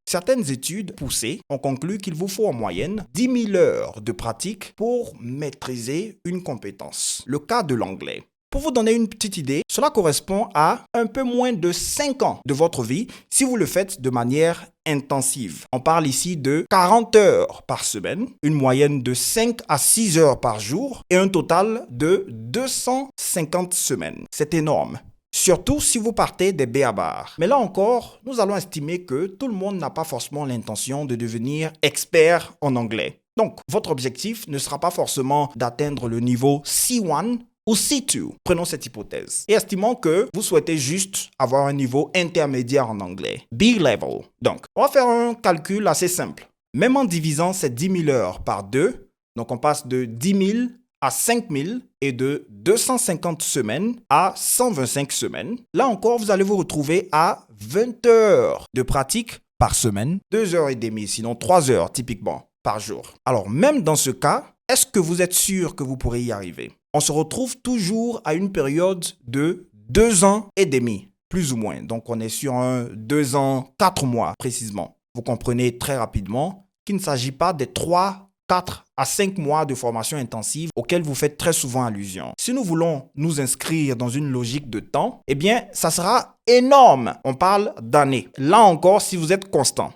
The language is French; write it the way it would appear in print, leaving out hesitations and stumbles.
Certaines études poussées ont conclu qu'il vous faut en moyenne 10 000 heures de pratique pour maîtriser une compétence. Le cas de l'anglais. Pour vous donner une petite idée, cela correspond à un peu moins de 5 ans de votre vie si vous le faites de manière intensive. On parle ici de 40 heures par semaine, une moyenne de 5 à 6 heures par jour et un total de 250 semaines. C'est énorme. Surtout si vous partez des b.a.-bar. Mais là encore, nous allons estimer que tout le monde n'a pas forcément l'intention de devenir expert en anglais. Donc, votre objectif ne sera pas forcément d'atteindre le niveau C1 ou C2. Prenons cette hypothèse. Et estimons que vous souhaitez juste avoir un niveau intermédiaire en anglais. B-level. Donc, on va faire un calcul assez simple. Même en divisant ces 10 000 heures par 2, donc on passe de 10 000 à 5 000 et de 250 semaines à 125 semaines. Là encore, vous allez vous retrouver à 20 heures de pratique par semaine. 2 heures et demie, sinon 3 heures typiquement par jour. Alors, même dans ce cas, est-ce que vous êtes sûr que vous pourrez y arriver? On se retrouve toujours à une période de 2 ans et demi, plus ou moins. Donc, on est sur un 2 ans, 4 mois précisément. Vous comprenez très rapidement qu'il ne s'agit pas des 3, 4 à 5 mois de formation intensive auxquels vous faites très souvent allusion. Si nous voulons nous inscrire dans une logique de temps, eh bien, ça sera énorme. On parle d'années. Là encore, si vous êtes constant.